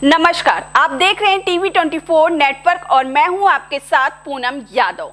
नमस्कार, आप देख रहे हैं टीवी 24 नेटवर्क और मैं हूं आपके साथ पूनम यादव।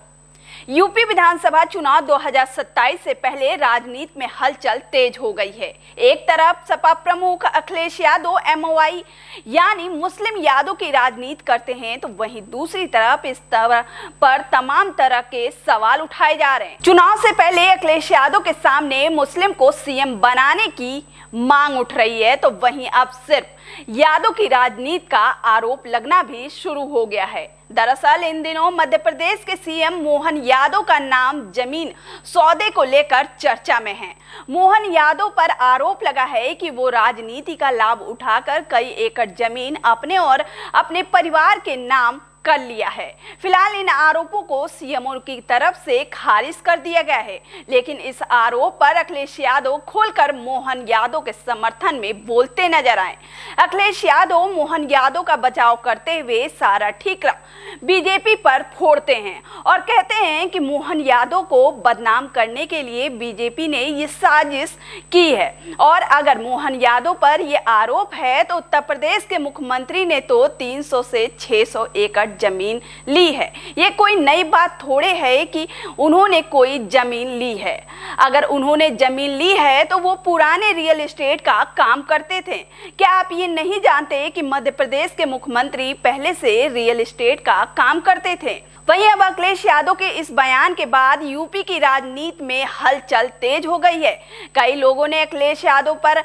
यूपी विधानसभा चुनाव 2027 से पहले राजनीति में हलचल तेज हो गई है। एक तरफ सपा प्रमुख अखिलेश यादव एमओआई यानी मुस्लिम यादव की राजनीति करते हैं, तो वहीं दूसरी तरफ इस पर तमाम तरह के सवाल उठाए जा रहे हैं। चुनाव से पहले अखिलेश यादव के सामने मुस्लिम को सीएम बनाने की मांग उठ रही है, तो वहीं अब सिर्फ यादव की राजनीति का आरोप लगना भी शुरू हो गया है। दरअसल इन दिनों मध्य प्रदेश के सीएम मोहन यादव का नाम जमीन सौदे को लेकर चर्चा में है। मोहन यादव पर आरोप लगा है कि वो राजनीति का लाभ उठाकर कई एकड़ जमीन अपने और अपने परिवार के नाम कर लिया है। फिलहाल इन आरोपों को सीएम की तरफ से खारिज कर दिया गया है, लेकिन इस आरोप पर अखिलेश यादव खुलकर मोहन यादव के समर्थन में बोलते नजर आए। अखिलेश यादव मोहन यादव का बचाव करते हुए सारा ठीकरा बीजेपी पर फोड़ते हैं और कहते हैं कि मोहन यादव को बदनाम करने के लिए बीजेपी ने ये साजिश की है। और अगर मोहन यादव पर ये आरोप है तो उत्तर प्रदेश के मुख्यमंत्री ने तो 300 से 600 एकड़ जमीन ली है। ये कोई नई बात थोड़े है कि उन्होंने कोई जमीन ली है। अगर उन्होंने जमीन ली है तो वो पुराने रियल एस्टेट का काम करते थे। क्या आप ये नहीं जानते कि मध्य प्रदेश के मुख्यमंत्री पहले से रियल एस्टेट का काम करते थे? वहीं अब अखिलेश यादव के इस बयान के बाद यूपी की राजनीति में हलचल तेज हो गई है। कई लोगों ने अखिलेश यादव पर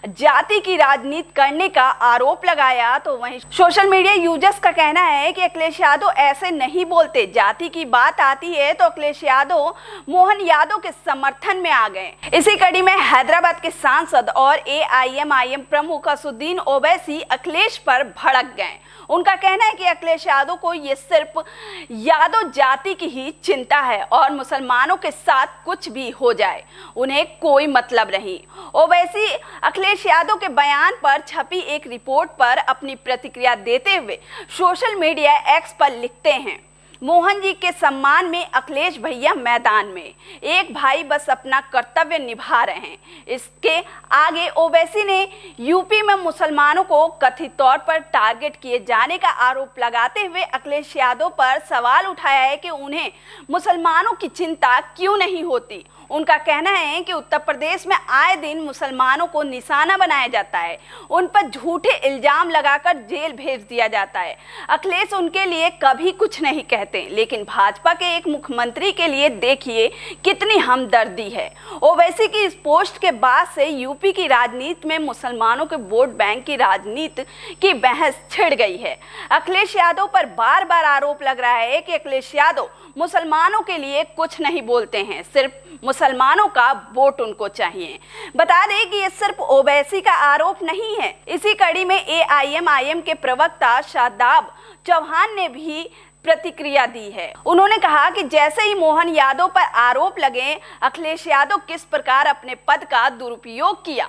जाति की राजनीति करने का आरोप लगाया, तो वहीं सोशल मीडिया यूजर्स का कहना है कि अखिलेश यादव ऐसे नहीं बोलते। जाति की बात आती है तो अखिलेश यादव मोहन यादव के समर्थन में आ गए। इसी कड़ी में हैदराबाद के सांसद और एआईएमआईएम प्रमुख असदुद्दीन ओवैसी अखिलेश पर भड़क गए। उनका कहना है कि अखिलेश यादव को ये सिर्फ यादव जाति की ही चिंता है और मुसलमानों के साथ कुछ भी हो जाए उन्हें कोई मतलब नहीं। ओवैसी अखिलेश यादव के बयान पर छपी एक रिपोर्ट पर अपनी प्रतिक्रिया देते हुए सोशल मीडिया एक्स पर लिखते हैं, मोहन जी के सम्मान में अखिलेश भैया मैदान में, एक भाई बस अपना कर्तव्य निभा रहे हैं। इसके आगे ओवैसी ने यूपी में मुसलमानों को कथित तौर पर टारगेट किए जाने का आरोप लगाते हुए अखिलेश यादव पर सवाल उठाया है कि उन्हें मुसलमानों की चिंता क्यों नहीं होती। उनका कहना है कि उत्तर प्रदेश में आए दिन मुसलमानों को निशाना बनाया जाता है, उन पर झूठे इल्जाम लगाकर जेल भेज दिया जाता है। अखिलेश उनके लिए कभी कुछ नहीं कहते, लेकिन भाजपा के एक मुख्यमंत्री के लिए देखिए कितनी हमदर्दी है। ओवैसी की इस पोस्ट के बाद से यूपी की राजनीति में मुसलमानों के वोट बैंक की राजनीति की बहस छिड़ गई है। अखिलेश यादव पर बार बार आरोप लग रहा है कि अखिलेश यादव मुसलमानों के लिए कुछ नहीं बोलते हैं, सिर्फ मुसलमानों का वोट उनको चाहिए। बता दें कि ये सिर्फ ओवैसी का आरोप नहीं है। इसी कड़ी में एआईएमआईएम के प्रवक्ता शादाब चौहान ने भी प्रतिक्रिया दी है। उन्होंने कहा कि जैसे ही मोहन यादव पर आरोप लगे, अखिलेश यादव किस प्रकार अपने पद का दुरुपयोग किया,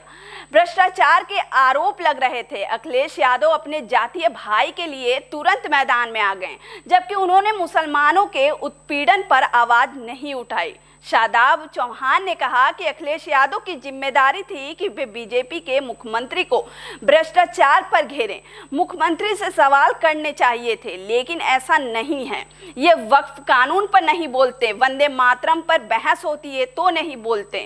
भ्रष्टाचार के आरोप लग रहे थे। अखिलेश यादव अपने जातीय भाई के लिए तुरंत मैदान में आ गए, जबकि उन्होंने मुसलमानों के उत्पीड़न पर आवाज नहीं उठाई। शादाब चौहान ने कहा कि अखिलेश यादव की जिम्मेदारी थी कि वे बीजेपी के मुख्यमंत्री को भ्रष्टाचार पर घेरें, मुख्यमंत्री से सवाल करने चाहिए थे, लेकिन ऐसा नहीं है। ये वक्फ कानून पर नहीं बोलते, वंदे मातरम पर बहस होती है तो नहीं बोलते,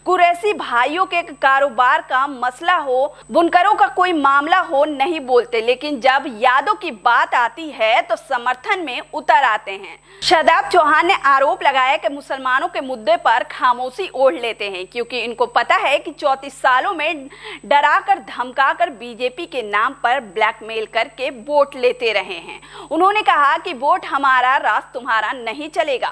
कुरैशी भाइयों के कारोबार का मसला हो, बुनकरों का कोई मामला हो, नहीं बोलते, लेकिन जब यादव की बात आती है तो समर्थन में उतर आते हैं। शादाब चौहान ने आरोप लगाया कि मुसलमानों के मुद्दे पर खामोशी ओढ़ लेते हैं, क्योंकि इनको पता है कि 34 सालों में डराकर धमकाकर बीजेपी के नाम पर ब्लैकमेल करके वोट लेते रहे हैं। उन्होंने कहा कि वोट हमारा, राज तुम्हारा नहीं चलेगा।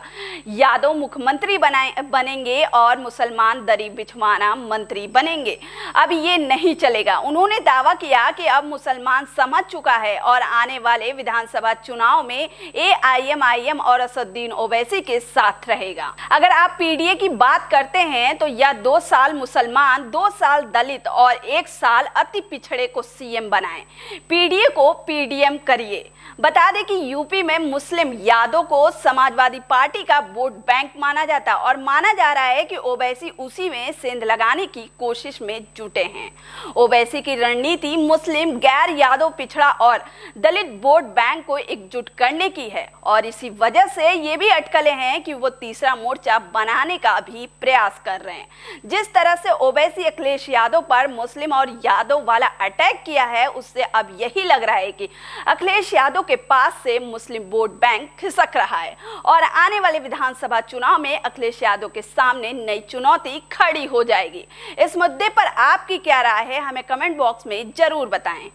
यादव मुख्यमंत्री बनेंगे और मुसलमान दरी बिछवाना मंत्री बनेंगे, अब ये नहीं चलेगा। उन्होंने दावा किया कि अब मुसलमान समझ चुका है और आने वाले विधानसभा चुनाव में एआईएमआईएम और असदुद्दीन ओवैसी के साथ रहेगा। अगर आप पीडीए की बात करते हैं तो या 2 साल मुसलमान, 2 साल दलित और 1 साल अति पिछड़े को सीएम बनाएं। पीडीए को पीडीएम करिए। बता दें कि यूपी में मुस्लिम यादव को समाजवादी पार्टी का वोट बैंक माना जाता और माना जा रहा है कि ओवैसी उसी में सेंध लगाने की कोशिश में जुटे हैं। ओवैसी की रणनीति मुस्लिम, गैर यादव, पिछड़ा और दलित वोट बैंक को एकजुट करने की है और इसी वजह से ये भी अटकलें हैं कि वो तीसरा मोर्चा बनाने का भी प्रयास कर रहे हैं। जिस तरह से ओवैसी अखिलेश यादव पर मुस्लिम और यादव वाला अटैक किया है, उससे अब यही लग रहा है कि अखिलेश यादव के पास से मुस्लिम वोट बैंक खिसक रहा है और आने वाले विधानसभा चुनाव में अखिलेश यादव के सामने नई चुनौती खड़ी हो जाएगी। इस मुद्दे पर आपकी क्या राय है, हमें कमेंट बॉक्स में जरूर बताएं।